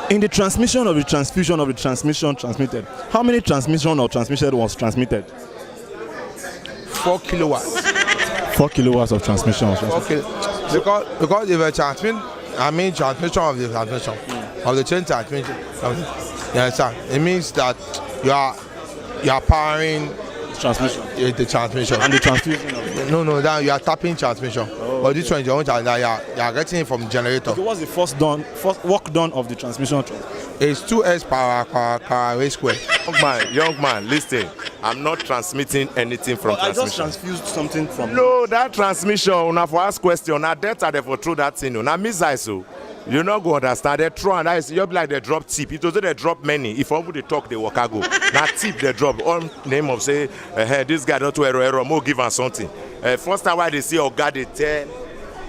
In the transmission of the transfusion of the transmission transmitted, how many transmission or transmission was transmitted? 4 kilowatts. 4 kilowatts of transmission was transmitted. Okay. Because if a transmission of the transmission of the chain transmission. Yes, sir. It means that you are powering Transmission. The transmission. And the transfusion of it. No, that you are tapping transmission. But this one you are getting it from the generator. Okay, what's the first work done of the transmission? It's 2s power raised square. Young man, listen. I'm not transmitting anything from transmission. I just transfused something from. No, that transmission. Now for ask question. Now data they for through that thing. Now missile so. You not go understand. They throw and you'll be like they drop tip. It was they drop many. If only they talk, they walk go. Now tip they drop. All name of say, hey, this guy don't do error. More give us something. First time why they see oh God they tell.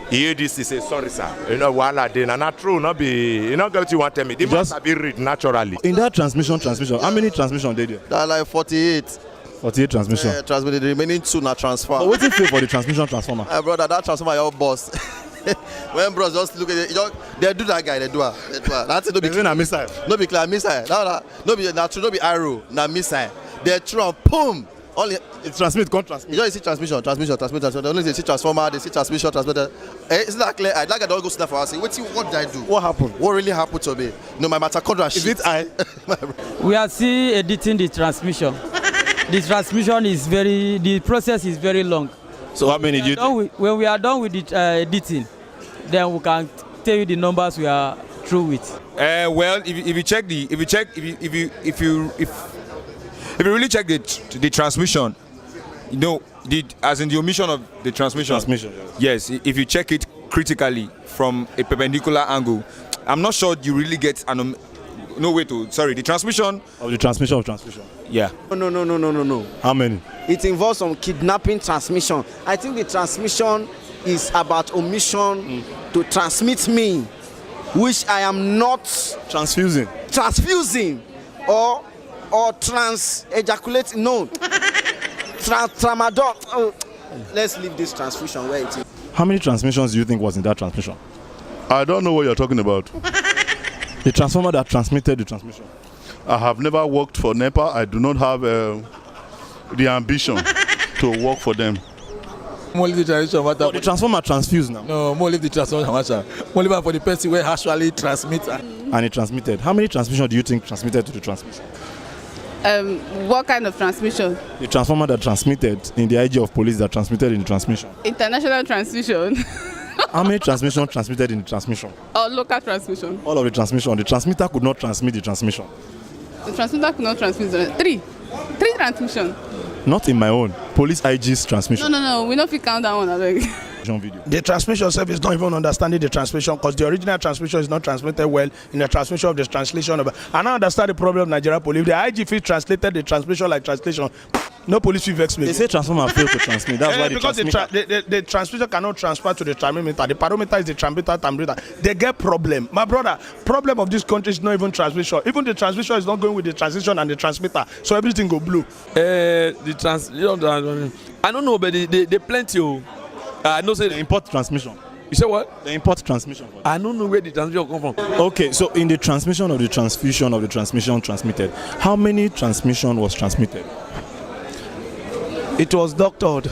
Here this is say sorry sir. You know while I did and not true. Not be. You not what you want to tell me. They just be read naturally. In that transmission, how many transmission did you? That like 48. 48 transmission. Transmitted. The remaining 2 na transfer. But what do you pay for the transmission transformer? Brother, that transformer your boss. When bros just look at it, they do that guy, they do it. That's it. No be clear missile. No be clear missile. No be natural. No be arrow. Na missile. They throw boom. Only it transmit, can't transmit. You just see transmission. They only see transformer. They see transmission, transmitter. It's not clear. I'd like I don't go sit there for us. What did I do? What happened? What really happened to me? No, my mitochondria. Is it I? We are still editing the transmission. The transmission is the process is very long. So how many did you do? When we are done with the editing, then we can tell you the numbers we are through with. Well, if you really check the transmission, you know, as in the omission of the transmission. Yes, if you check it critically from a perpendicular angle, I'm not sure you really get the transmission of the transmission of transmission. Yeah. No. How many? It involves some kidnapping transmission. I think the transmission is about omission to transmit me, which I am not transfusing or trans ejaculating. No. Tramadol. Oh, let's leave this transfusion where it is. How many transmissions do you think was in that transmission? I don't know what you're talking about. The transformer that transmitted the transmission. I have never worked for NEPA. I do not have the ambition to work for them. More leave the transmission matter. The transformer transfused now. No, more leave the transmission matter. More leave for the person where actually transmit. And it transmitted. How many transmissions do you think transmitted to the transmission? What kind of transmission? The transformer that transmitted in the IG of police that transmitted in the transmission. International transmission. How many transmissions transmitted in the transmission? Or local transmission? All of the transmission. The transmitter could not transmit the transmission. The transmitter could not transmit. Three transmission. Not in my own. Police IG's transmission. No. We don't fit count that one. Video. The transmission service don't even understanding the transmission because the original transmission is not transmitted well in the transmission of the translation. And I understand the problem of Nigeria police. The IGP translated the transmission like translation. No police will vex me. They say transformer failed to transmit. That's why because the transmission cannot transfer to the transmitter. The parameter is the transmitter. They get problem. My brother, problem of this country is not even transmission. Even the transmission is not going with the transition and the transmitter. So everything go blue. I don't know, but they plenty. I know say the import transmission. You say what? The import transmission. I don't know where the transmission come from. Okay, so in the transmission of the transfusion of the transmission transmitted, how many transmission was transmitted? It was doctored.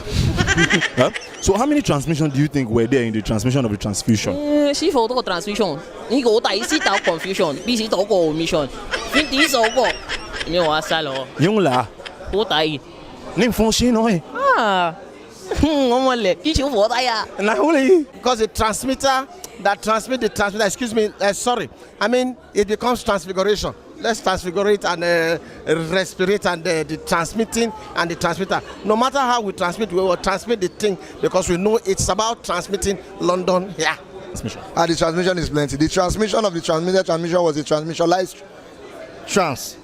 Huh? So how many transmission do you think were there in the transmission of the transfusion? 是否多個 transmission？ 呢個第一次到 confusion， 第二次到個 omission， 第一首個，你話晒咯？用啦。我第。你放心喏。啊。我冇嚟，以前我睇啊。嗱好你。Because the transmitter that transmit the transmitter, excuse me, sorry, I mean it becomes transfiguration. Let's transfigure it and respirate and the transmitting and the transmitter. No matter how we transmit, we will transmit the thing because we know it's about transmitting London here. The transmission is plenty. The transmission of the transmission was a transmissionized trans.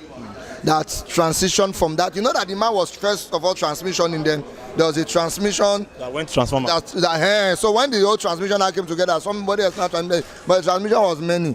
That transition from that. You know that the man was first of all transmission and then there was a transmission that went transformer. So when the old transmission came together, somebody else not transmitted, but the transmission was many.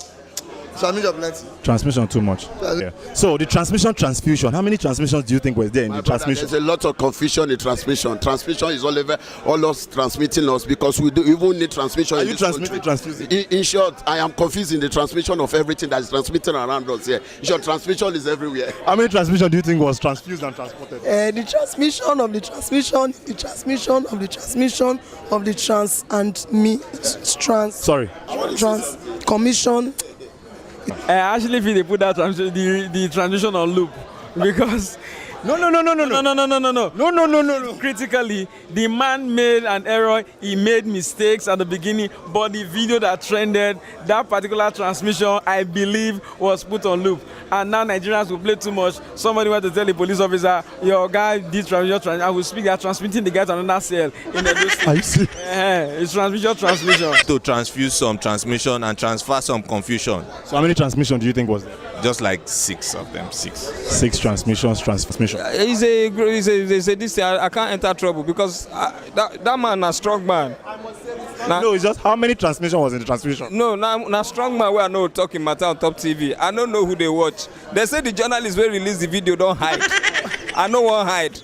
Transmission plenty. Transmission too much. Yeah. So the transfusion. How many transmissions do you think was there in the transmission? There's a lot of confusion in transmission. Transmission is always transmitting us because we do even need transmission. Are you transfusing? In short, I am confused in the transmission of everything that is transmitting around us here. In short, transmission is everywhere. How many transmission do you think was transfused and transported? The transmission of the transmission, the transmission of the transmission of the trans and me trans. Sorry. Trans commission. Actually, if they put that the transmission on loop, because no. Critically, the man made an error. He made mistakes at the beginning, but the video that trended, that particular transmission, I believe, was put on loop. And now Nigerians will play too much. Somebody went to tell the police officer, your guy did transmission. I will speak. They are transmitting the guy to another cell in the I see. It's transmission. To transfuse some transmission and transfer some confusion. So how many transmissions do you think was there? Just like 6 of them. 6. 6 transmissions. It's a this thing. I can't enter trouble because that man a strong man. No, it's just how many transmission was in the transmission? No, na strong man where I know talking matter on top TV. I don't know who they watch. They say the journalists will release the video don't hide. I no one hide.